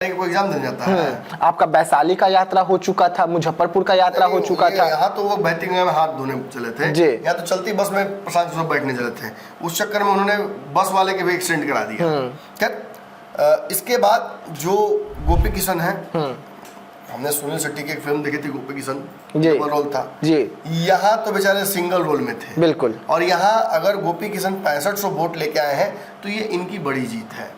आपका वैशाली का यात्रा हो चुका था, मुजफ्फरपुर का यात्रा हो चुका था। यहाँ तो वो बहती में हाथ धोने चले थे जी। या तो चलती बस में प्रशांत किशोर बैठने चले थे, उस चक्कर में उन्होंने बस वाले के भी एक्सीडेंट करा दिया। खैर इसके बाद जो गोपी किशन है, हमने सुनील शेट्टी की एक फिल्म देखी थी गोपी किशन, रोल था जी। यहाँ तो बेचारे सिंगल रोल में थे बिल्कुल। और यहाँ अगर गोपी किशन 6500 वोट लेके आए हैं तो ये इनकी बड़ी जीत है।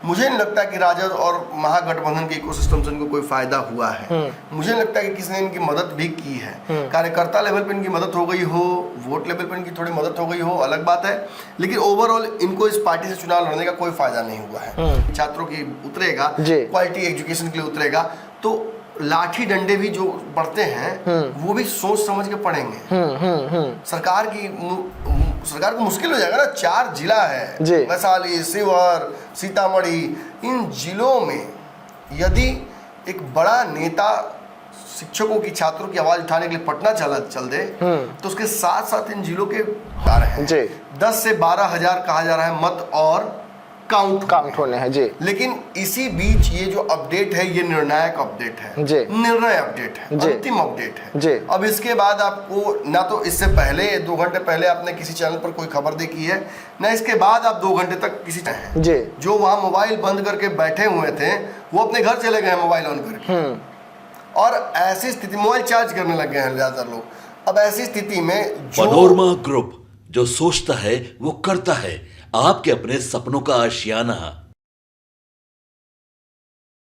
मुझे नहीं लगता कि राजद और महागठबंधन के इकोसिस्टम से इनको कोई फायदा हुआ है। मुझे नहीं लगता कि किसी ने इनकी मदद भी की है। कार्यकर्ता लेवल पे इनकी मदद हो गई हो, वोट लेवल पे इनकी थोड़ी मदद हो गई हो, अलग बात है, लेकिन ओवरऑल इनको इस पार्टी से चुनाव लड़ने का कोई फायदा नहीं हुआ है। छात्रों की उतरेगा, क्वालिटी एजुकेशन के लिए उतरेगा, तो लाठी डंडे भी जो पढ़ते हैं वो भी सोच समझ के पढ़ेंगे। सरकार को मुश्किल हो जाएगा ना। 4 जिला है, वैशाली, शिवहर, सीतामढ़ी, इन जिलों में यदि एक बड़ा नेता शिक्षकों की, छात्रों की आवाज उठाने के लिए पटना चल दे तो उसके साथ साथ इन जिलों के कार्य हैं। 10 से 12 हजार कहा जा रहा है मत और काउंट होने हैं जी। लेकिन इसी बीच ये जो अपडेट है ये निर्णायक अपडेट है, निर्णय अपडेट है, अंतिम अपडेट है। अब इसके बाद आपको ना तो इससे पहले 2 घंटे पहले आपने किसी चैनल पर कोई खबर देखी है, ना इसके बाद आप 2 घंटे तक किसी जो वहां मोबाइल बंद करके बैठे हुए थे वो अपने घर चले गए मोबाइल ऑन करके, और ऐसी स्थिति मोबाइल चार्ज करने लग गए हैं ज्यादातर लोग। अब ऐसी स्थिति में मनोरमा ग्रुप जो सोचता है वो करता है, आपके अपने सपनों का आशियाना।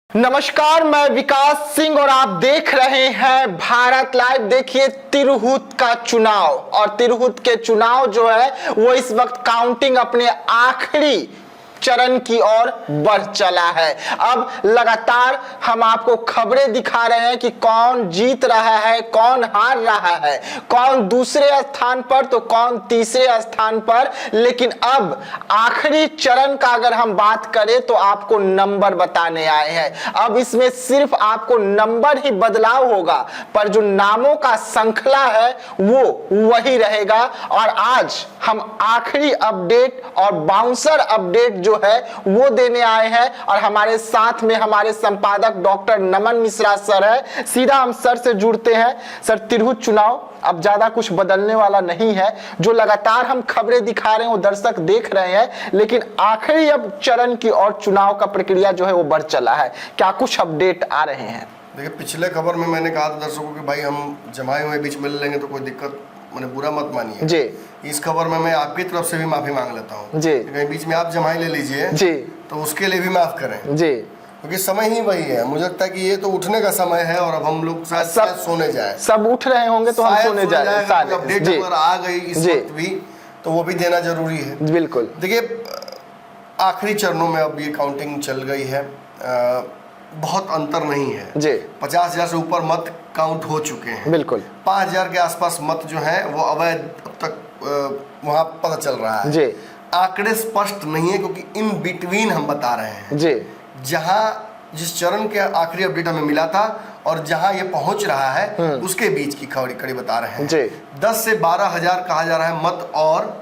नमस्कार, मैं विकास सिंह और आप देख रहे हैं भारत लाइव। देखिए तिरहुत का चुनाव, और तिरहुत के चुनाव जो है वो इस वक्त काउंटिंग अपने आखिरी चरण की ओर बढ़ चला है। अब लगातार हम आपको खबरें दिखा रहे हैं कि कौन जीत रहा है, कौन हार रहा है, कौन दूसरे स्थान पर तो कौन तीसरे स्थान पर। लेकिन अब आखिरी चरण का अगर हम बात करें तो आपको नंबर बताने आए हैं। अब इसमें सिर्फ आपको नंबर ही बदलाव होगा, पर जो नामों का श्रृंखला है वो वही रहेगा। और आज हम आखिरी अपडेट और बाउंसर अपडेट जो है वो देने आए हैं, और हमारे साथ में हमारे संपादक डॉक्टर नमन मिश्रा सर है। सीधा हम सर से जुड़ते हैं। सर, तिरहुत चुनाव अब ज्यादा कुछ बदलने वाला नहीं है, जो लगातार हम खबरें दिखा रहे हैं वो दर्शक देख रहे हैं, लेकिन आखिरी अब चरण की और चुनाव का प्रक्रिया जो है वो बढ़ चला है। क्या कुछ अपडेट आ रहे हैं? देखिए, पिछले खबर में मैंने कहा था दर्शकों कि भाई हम जमाए हुए बीच मिल लेंगे तो कोई दिक्कत, मैंने बुरा मत मानिए जी। इस खबर में मैं आपकी तरफ से भी माफी मांग लेता हूँ जी। कहीं बीच में आप जमाई ले लीजिए जी तो उसके लिए भी माफ करें जी, क्योंकि समय ही वही है। मुझे लगता है कि ये तो उठने का समय है और अब हम लोग शायद सोने जाए। सब उठ रहे होंगे तो हम सोने जाए। अपडेट अगर आ गई इस वक्त भी तो वो भी देना जरूरी है। बिल्कुल। देखिए, आखिरी चरणों में अब ये काउंटिंग चल गई है, बहुत अंतर नहीं है जी। 50,000 से ऊपर मत काउंट हो चुके हैं। बिल्कुल। 5,000 के आसपास मत जो है वो अवैध अब तक वहां पता चल रहा है जी। आंकड़े स्पष्ट नहीं है क्योंकि इन बिटवीन हम बता रहे हैं जी। जहां जिस चरण के आखिरी अपडेट हमें मिला था और जहां ये पहुंच रहा है उसके बीच की खड़ी बता रहे हैं जी। 10 से 12 हजार कहा जा रहा है मत और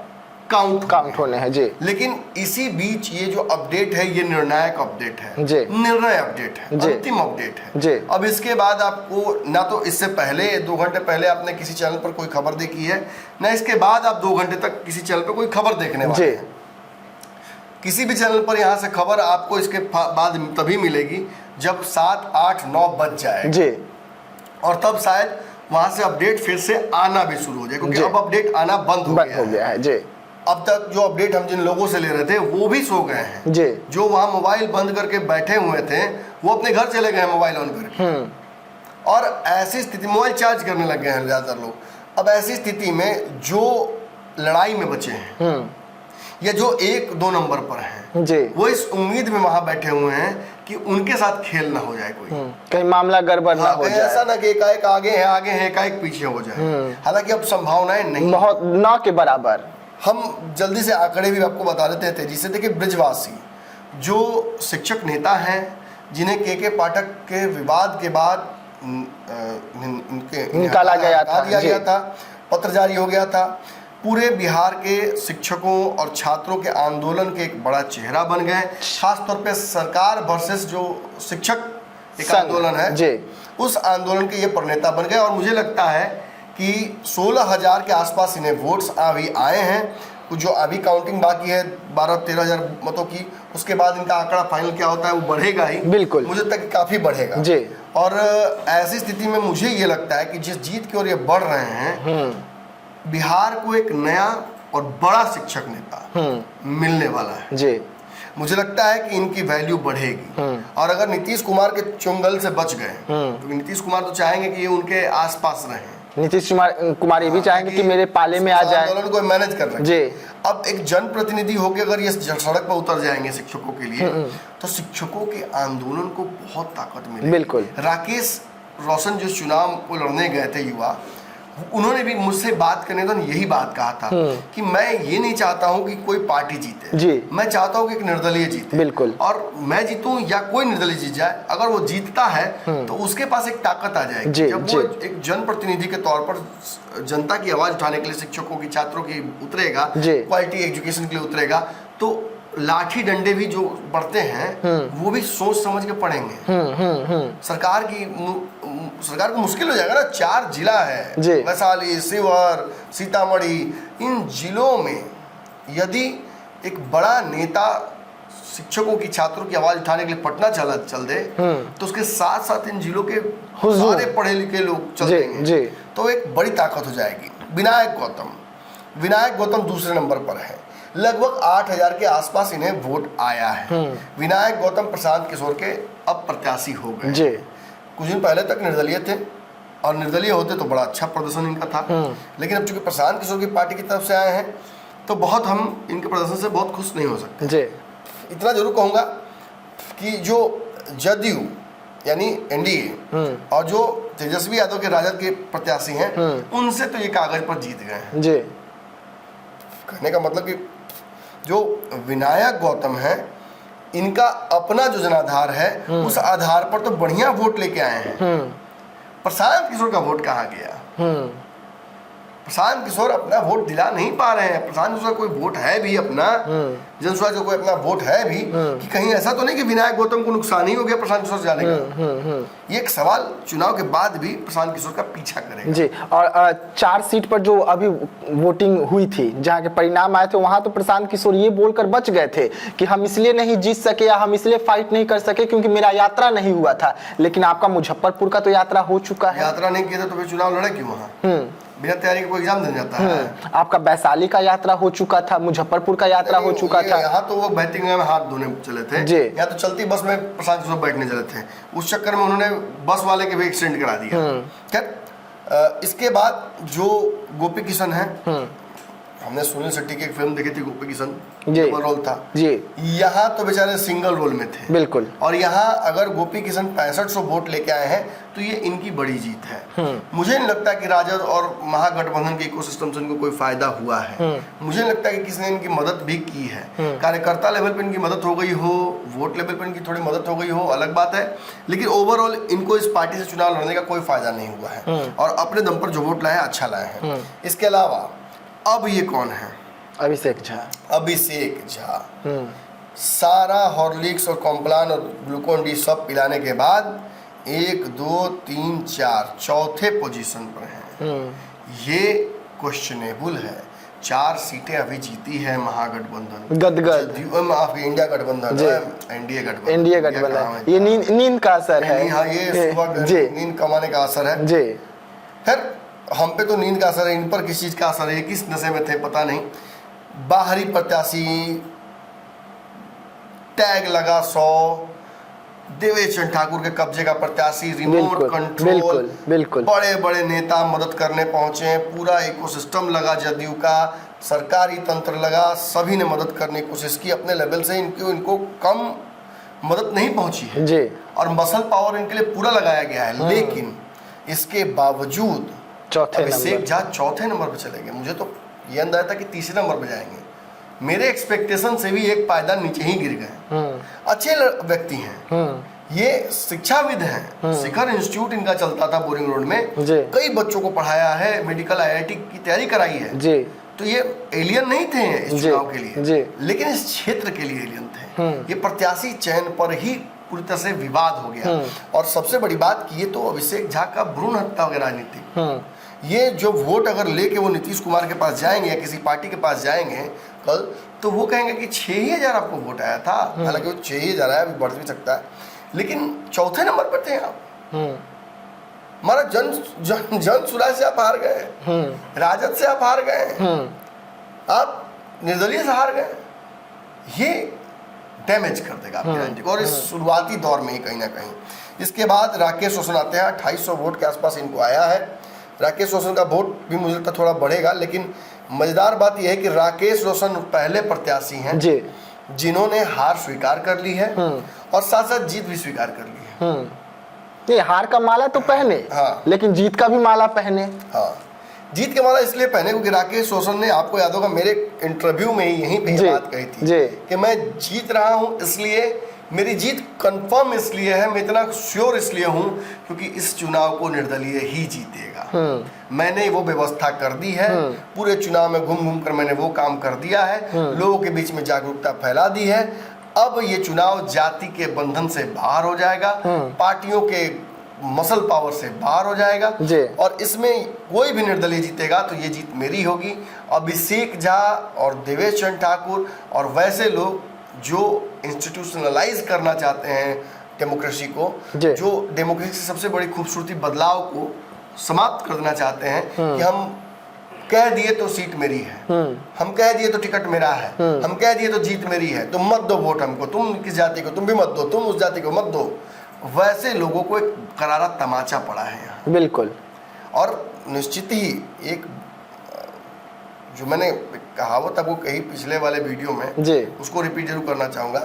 काउंट होने हैं जी। लेकिन इसी बीच ये जो अपडेट है ये निर्णायक अपडेट है जी, निर्णय अपडेट है, अंतिम अपडेट है जी। अब इसके बाद आपको ना तो इससे पहले 2 घंटे पहले आपने किसी चैनल पर कोई खबर देखी है, ना इसके बाद आप 2 घंटे तक किसी चैनल पर कोई खबर देखने वाले हैं। किसी भी चैनल पर यहाँ से खबर आपको इसके बाद तभी मिलेगी जब 7, 8, 9 बज जाए जी, और तब शायद वहां से अपडेट फिर से आना भी शुरू हो जाए, क्योंकि अब अपडेट आना बंद हो गया है जी। अब तक जो अपडेट हम जिन लोगों से ले रहे थे वो भी सो गए हैं जी। जो वहां मोबाइल बंद करके बैठे हुए थे वो अपने घर चले गए मोबाइल ऑन करके, और ऐसी स्थिति मोबाइल चार्ज करने लग गए हैं ज्यादातर लोग। अब ऐसी स्थिति में जो लड़ाई में बचे हैं या जो 1-2 नंबर पर हैं जी, वो इस उम्मीद में वहां बैठे हुए हैं कि उनके साथ खेल ना हो जाए, कोई कहीं मामला गड़बड़ ना हो जाए, ऐसा ना कि एकाएक आगे है एकाएक पीछे हो जाए। हालांकि अब संभावनाएं नहीं, बहुत ना के बराबर। हम जल्दी से आंकड़े भी आपको बता देते हैं तेजी से। देखिए, ब्रिजवासी जो शिक्षक नेता हैं जिन्हें के पाठक के विवाद के बाद निकाला गया था, पत्र जारी हो गया था, पूरे बिहार के शिक्षकों और छात्रों के आंदोलन के एक बड़ा चेहरा बन गए। खासतौर पे सरकार वर्सेस जो शिक्षक एक आंदोलन है जी, उस आंदोलन के ये प्रणेता बन गए। और मुझे लगता है कि 16,000 के आसपास इन्हें वोट्स अभी आए हैं। जो अभी काउंटिंग बाकी है 12-13 हजार मतों की, उसके बाद इनका आंकड़ा फाइनल क्या होता है वो बढ़ेगा ही, बिल्कुल मुझे लगता है कि काफी बढ़ेगा जी। और ऐसी स्थिति में मुझे ये लगता है कि जिस जीत की ओर ये बढ़ रहे हैं, बिहार को एक नया और बड़ा शिक्षक नेता मिलने वाला है जी। मुझे लगता है कि इनकी वैल्यू बढ़ेगी। और अगर नीतीश कुमार के चुंगल से बच गए, तो नीतीश कुमार तो चाहेंगे कि ये उनके आसपास रहें, नीतीश कुमार ये भी चाहेंगे कि मेरे पाले में आ जाए, आंदोलन को मैनेज कर रहे हैं जी। अब एक जनप्रतिनिधि होकर अगर ये सड़क पर उतर जाएंगे शिक्षकों के लिए, तो शिक्षकों के आंदोलन को बहुत ताकत मिलेगी। बिल्कुल। राकेश रोशन जो चुनाव को लड़ने गए थे युवा, उन्होंने भी मुझसे बात करने तो यही बात कहा था कि मैं ये नहीं चाहता हूं कि कोई पार्टी जीते जी, मैं चाहता हूं कि एक निर्दलीय जीते। बिल्कुल। और मैं जीतूं या कोई निर्दलीय जीत जाए, अगर वो जीतता है तो उसके पास एक ताकत आ जाएगी। जी, जब जी। वो एक जनप्रतिनिधि के तौर पर जनता की आवाज उठाने के लिए शिक्षकों की, छात्रों की उतरेगा, क्वालिटी एजुकेशन के लिए उतरेगा, तो लाठी डंडे भी जो पढ़ते हैं वो भी सोच समझ के पढ़ेंगे। सरकार को मुश्किल हो जाएगा ना, 4 जिला है, वैशाली, शिवहर, सीतामढ़ी, इन जिलों में यदि एक बड़ा नेता शिक्षकों की, छात्रों की आवाज उठाने के लिए पटना चल दे, तो उसके साथ साथ इन जिलों के सारे पढ़े लिखे लोग चल देंगे, तो एक बड़ी ताकत हो जाएगी। विनायक गौतम दूसरे नंबर पर है, लगभग 8,000 के आसपास इन्हें वोट आया है। विनायक गौतम प्रशांत किशोर के अब प्रत्याशी हो गए। कुछ दिन पहले तक निर्दलीय थे, और निर्दलीय होते तो बड़ा अच्छा प्रदर्शन इनका था, लेकिन अब चूंकि प्रशांत किशोर की पार्टी की तरफ से आए हैं, तो बहुत हम इनके प्रदर्शन से बहुत खुश नहीं हो सकते। इतना जरूर कहूंगा कि जो जदयू यानी एनडीए और जो तेजस्वी यादव के राजद के प्रत्याशी हैं, उनसे तो ये कागज पर जीत गए हैं। कहने का मतलब कि जो विनायक गौतम है, इनका अपना जो जनाधार है, उस आधार पर तो बढ़िया वोट लेके आए हैं। प्रशांत किशोर का वोट कहाँ गया? प्रशांत किशोर अपना वोट दिला नहीं पा रहे हैं। प्रशांत किशोर कोई वोट है भी अपना, जनसुराज को कोई अपना वोट है भी, कि कहीं ऐसा तो नहीं कि विनायक गौतम को नुकसान ही हो गया प्रशांत किशोर जाने का। ये एक सवाल चुनाव के बाद भी प्रशांत किशोर का पीछा करेगा जी। और 4 सीट पर जो अभी वोटिंग हुई थी, जहाँ के परिणाम आए थे, वहां तो प्रशांत किशोर ये बोलकर बच गए थे कि हम इसलिए नहीं जीत सके या हम इसलिए फाइट नहीं कर सके क्योंकि मेरा यात्रा नहीं हुआ था। लेकिन आपका मुजफ्फरपुर का तो यात्रा हो चुका है। यात्रा नहीं किया था तो फिर चुनाव लड़े क्यों? वहाँ बिना तैयारी के कोई एग्जाम देने जाता है? आपका वैशाली का यात्रा हो चुका था, मुजफ्फरपुर का यात्रा हो चुका था। यहाँ तो वो बैठिंग में हाथ धोने चले थे, या तो चलती बस में प्रशांत किशोर बैठने चले थे, उस चक्कर में उन्होंने बस वाले के भी एक्सीडेंट करा दिया। खैर, इसके बाद जो गोपी किशन है, हमने सुनील शेट्टी की एक फिल्म देखी थी, गोपी किशन रोल था जी। यहाँ तो बेचारे सिंगल रोल में थे, बिल्कुल। और यहाँ अगर गोपी किशन 6500 वोट लेके आए हैं, तो ये इनकी बड़ी जीत है। मुझे नहीं लगता कि राजद और महागठबंधन के इकोसिस्टम से इनको कोई फायदा हुआ है। मुझे नहीं लगता कि किसी ने इनकी मदद भी की है। कार्यकर्ता लेवल पे इनकी मदद हो गई हो, वोट लेवल पे इनकी थोड़ी मदद हो गई हो, अलग बात है, लेकिन ओवरऑल इनको इस पार्टी से चुनाव लड़ने का कोई फायदा नहीं हुआ है, और अपने दम पर जो वोट लाए अच्छा लाए हैं। इसके अलावा अब ये कौन है? अभिषेक झा। सारा हॉर्लिक्स और कॉम्प्लान और ग्लूकोन डी सब पिलाने के बाद 1 2 3 4 चौथे पोजीशन पर हैं। ये क्वेश्चनेबल है। 4 सीटें अभी जीती है महागठबंधन, इंडिया गठबंधन, एनडीए गठबंधन। ये नींद का असर है। हाँ, ये सुबह नींद कमाने का असर है जी। खैर, हम पे तो नींद का असर है, इन पर किस चीज का असर है, किस नशे में थे पता नहीं। बाहरी प्रत्याशी टैग लगा 100, देवेश चंद्र ठाकुर के कब्जे का प्रत्याशी, रिमोट कंट्रोल, बिल्कुल बड़े बड़े नेता मदद करने पहुंचे, पूरा इकोसिस्टम लगा, जदयू का सरकारी तंत्र लगा, सभी ने मदद करने की कोशिश की अपने लेवल से। इनको कम मदद नहीं पहुंची है जी, और मसल पावर इनके लिए पूरा लगाया गया है। लेकिन इसके बावजूद अभिषेक झा चौथे नंबर पर चले गए। मुझे तो ये अंदाजा था कि तीसरे नंबर पर जाएंगे। मेरे एक्सपेक्टेशन से भी एक पायदान नीचे ही गिर गए। अच्छे व्यक्ति हैं, ये शिक्षाविद हैं। शिखर इंस्टीट्यूट इनका चलता था बोरिंग रोड में, कई बच्चों को पढ़ाया है, मेडिकल IIT की तैयारी कराई है जी। तो ये एलियन नहीं थे इस चुनाव के लिए, लेकिन इस क्षेत्र के लिए एलियन थे। ये प्रत्याशी चयन पर ही पूरी तरह से विवाद हो गया। और सबसे बड़ी बात कि ये तो अभिषेक झा का भ्रूण हत्या हो गया राजनीति। ये जो वोट अगर लेके वो नीतीश कुमार के पास जाएंगे या किसी पार्टी के पास जाएंगे कल, तो वो कहेंगे कि 6,000 आपको वोट आया था, हालांकि वो 6,000 आया, अभी बढ़ भी सकता है, लेकिन चौथे नंबर पर थे आप। हमारा जन सुराज से आप हार गए, राजद से आप हार गए, आप निर्दलीय से हार गए। ये डैमेज कर देगा आपकी राजनीति को, और इस शुरुआती दौर में ही कहीं ना कहीं। इसके बाद राकेश रोशन आते हैं, 2800 वोट के आसपास इनको आया है। राकेश रोशन का वोट भी मुझे लगता थोड़ा बढ़ेगा, लेकिन मजेदार बात यह है कि राकेश रोशन पहले प्रत्याशी हैं जिन्होंने हार स्वीकार कर ली है और साथ साथ जीत भी स्वीकार कर ली है। ये हार का माला तो पहने, हाँ, लेकिन जीत का भी माला पहने। हाँ, जीत के माला इसलिए पहने क्योंकि राकेश रोशन ने, आपको याद होगा मेरे इंटरव्यू में ही यहीं पे ये बात कही थी कि मैं जीत रहा हूं, इसलिए मेरी जीत कंफर्म इसलिए है, मैं इतना श्योर इसलिए हूं क्योंकि इस चुनाव को निर्दलीय ही जीतेगा। मैंने वो व्यवस्था कर दी है, पूरे चुनाव में घूम घूम कर मैंने वो काम कर दिया है, लोगों के बीच में जागरूकता फैला दी है। अब ये चुनाव जाति के बंधन से बाहर हो जाएगा, पार्टियों के मसल पावर से बाहर हो जाएगा, और इसमें कोई भी निर्दलीय जीतेगा तो ये जीत मेरी होगी। अभिषेक झा और देवेश चंद्र ठाकुर और वैसे लोग जो इंस्टीट्यूशनलाइज करना चाहते हैं डेमोक्रेसी को, जो डेमोक्रेसी की सबसे बड़ी खूबसूरती बदलाव को समाप्त कर देना चाहते हैं कि हम कह दिए तो सीट मेरी है, हम कह दिए तो टिकट मेरा है, हम कह दिए तो जीत मेरी है, तुम मत दो वोट हमको, तुम किस जाति को तुम भी मत दो, तुम उस जाति को मत दो। वैसे लोगों को एक करारा तमाचा पड़ा है यहाँ। बिल्कुल। और निश्चित ही एक जो मैंने कहावत आपको कही पिछले वाले वीडियो में जी, उसको रिपीट जरूर करना चाहूँगा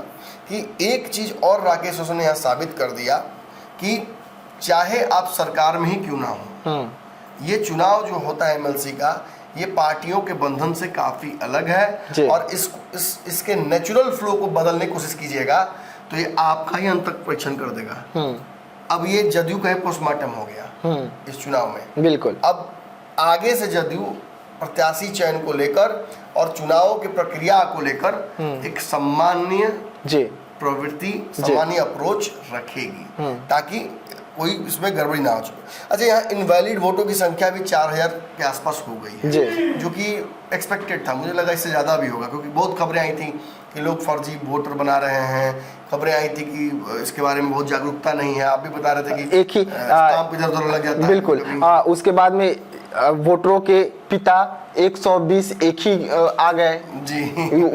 कि एक चीज़ और राकेश रोशन ने यहाँ साबित कर दिया कि चाहे आप सरकार में ही क्यों ना हो, ये चुनाव जो होता है एमएलसी का, ये पार्टियों के बंधन से काफ़ी अलग है। और इसके नेचुरल फ्लो को बदलने की कोशिश कीजिएगा तो ये आपका ही अंतक परीक्षण कर देगा। अब ये जदयू का पोस्टमार्टम हो गया इस चुनाव में। बिल्कुल। अब आगे से जदयू प्रत्याशी चयन को लेकर और चुनाव की प्रक्रिया को लेकर एक सम्माननीय प्रवृत्ति, सामान्य अप्रोच रखेगी ताकि कोई इसमें गड़बड़ी ना हो सके। अच्छा, यहाँ इनवैलिड वोटों की संख्या भी 4000 के आसपास हो गई है, जो कि एक्सपेक्टेड था। मुझे लगा इससे ज़्यादा भी होगा क्योंकि बहुत खबरें आई थी कि लोग फर्जी वोटर बना रहे हैं, खबरें आई थी कि इसके बारे में बहुत जागरूकता नहीं है। आप भी बता रहे थे कि एक ही स्टाम्प इधर-उधर लग जाता है। बिल्कुल। उसके बाद में वोटरों के पिता 120 एक ही आ गए जी,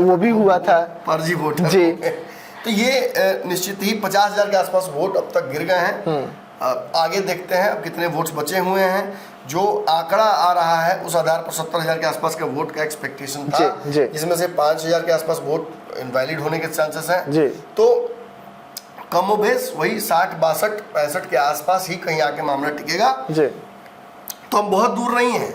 वो भी हुआ था फर्जी वोटर जी। तो ये निश्चित ही 50,000 के आसपास वोट अब तक गिर गए हैं। आगे देखते हैं अब कितने वोट्स बचे हुए हैं। जो आंकड़ा आ रहा है उस आधार पर 70,000 के आसपास का वोट का एक्सपेक्टेशन था, जिसमें से 5,000 के आसपास वोट इनवैलिड होने के चांसेस हैं। तो कमोबेश वही 60, 62, 65 के आसपास ही कहीं आके मामला टिकेगा। तो हम बहुत दूर नहीं हैं,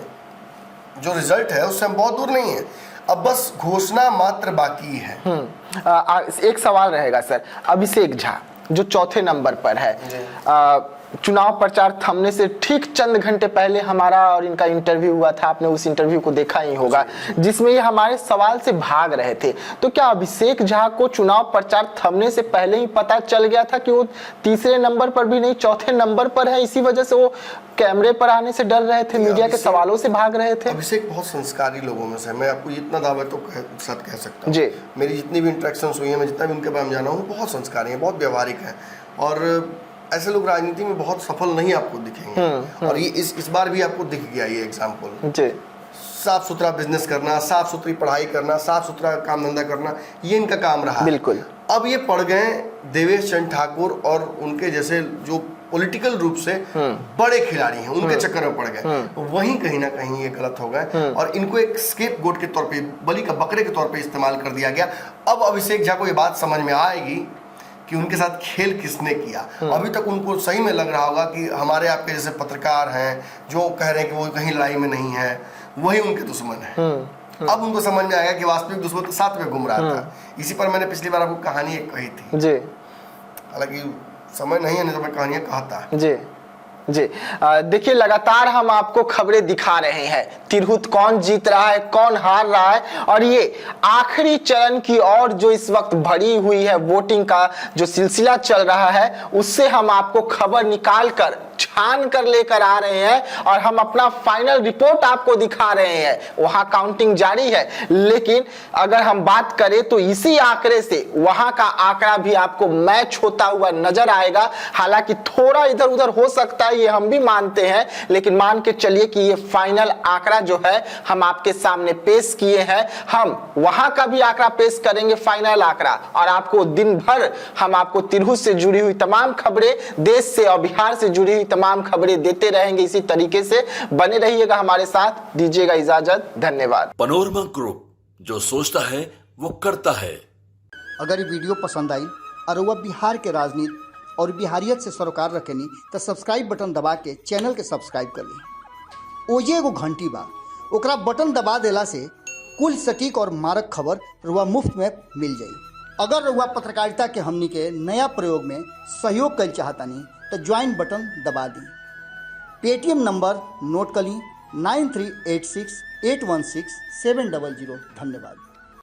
जो रिजल्ट है उससे हम बहुत दूर नहीं हैं। अब बस घोषणा मात्र बाकी है। एक सवाल रहेगा सर, अभिषेक झा जो चौथे नंबर पर है, चुनाव प्रचार थमने से ठीक चंद घंटे पहले हमारा और इनका इंटरव्यू हुआ था, आपने उस इंटरव्यू को देखा ही होगा, जिसमें ये हमारे सवाल से भाग रहे थे। तो क्या अभिषेक झा को चुनाव प्रचार थमने से पहले ही पता चल गया था कि वो तीसरे नंबर पर भी नहीं चौथे नंबर पर है, इसी वजह से वो कैमरे पर आने से डर रहे थे, मीडिया के सवालों से भाग रहे थे? अभिषेक बहुत संस्कारी लोगों में से, मैं आपको इतना दावा तो सच कह सकता हूँ जी। मेरी जितनी भी इंटरेक्शन हुई है, मैं जितना भी उनके पास जाना हूँ, बहुत संस्कारी है, बहुत व्यवहारिक है। और ऐसे लोग राजनीति में बहुत सफल नहीं आपको दिखेंगे। और ये इस बार भी आपको दिख गया ये एग्जाम्पल। साफ सुथरा बिजनेस करना, साफ सुथरी पढ़ाई करना, साफ सुथरा काम धंधा करना, ये इनका काम रहा। बिल्कुल। अब ये पड़ गए देवेश चंद्र ठाकुर और उनके जैसे जो पॉलिटिकल रूप से बड़े खिलाड़ी हैं, उनके चक्कर में पड़ गए। वहीं कहीं ना कहीं ये गलत हो गए और इनको एक स्केप गोट के तौर पे, बलि का बकरे के तौर पे इस्तेमाल कर दिया गया। अब अभिषेक झा को ये बात समझ में आएगी कि उनके साथ खेल किसने किया। अभी तक उनको सही में लग रहा होगा कि हमारे आपके जैसे पत्रकार हैं जो कह रहे हैं कि वो कहीं लड़ाई में नहीं है, वही उनके दुश्मन है। अब उनको समझ में आएगा कि वास्तविक दुश्मन तो साथ में घूम रहा था। इसी पर मैंने पिछली बार आपको कहानी एक कही थी जी, हालांकि समय नहीं है, नहीं तो मैं कहानियां कहता जी। जी देखिए, लगातार हम आपको खबरें दिखा रहे हैं, तिरहुत कौन जीत रहा है, कौन हार रहा है, और ये आखिरी चरण की ओर जो इस वक्त भरी हुई है वोटिंग का जो सिलसिला चल रहा है, उससे हम आपको खबर निकाल कर छान कर लेकर आ रहे हैं और हम अपना फाइनल रिपोर्ट आपको दिखा रहे हैं। वहां काउंटिंग जारी है, लेकिन अगर हम बात करें तो इसी आंकड़े से वहां का आंकड़ा भी आपको मैच होता हुआ नजर आएगा। हालांकि थोड़ा इधर उधर हो सकता है, ये हम भी मानते हैं, लेकिन मान के चलिए कि ये फाइनल आंकड़ा जो है हम आपके सामने पेश किए हैं। हम वहां का भी आंकड़ा पेश करेंगे, फाइनल आंकड़ा, और आपको दिन भर हम आपको तिरहुत से जुड़ी हुई तमाम खबरें, देश से और बिहार से जुड़ी हुई तमाम खबरें देते रहेंगे। इसी तरीके से बने रहिएगा हमारे साथ, दीजिएगा इजाजत, धन्यवाद। पनोरमा ग्रुप, जो सोचता है वो करता है। अगर ये वीडियो पसंद आई और वह बिहार के राजनीति और बिहारियत से सरोकार रखेनी तो सब्सक्राइब बटन दबा के चैनल के सब्सक्राइब कर ली। ओजे एगो घंटी बा, ओकरा बटन दबा देला से कुल सटीक और मारक खबर रुआ मुफ्त में मिल जाई। अगर रुआ पत्रकारिता के हमनी के नया प्रयोग में सहयोग कर चाहतानी तो ज्वाइन बटन दबा दी। पेटीएम नंबर नोट कर ली 9386816700। धन्यवाद।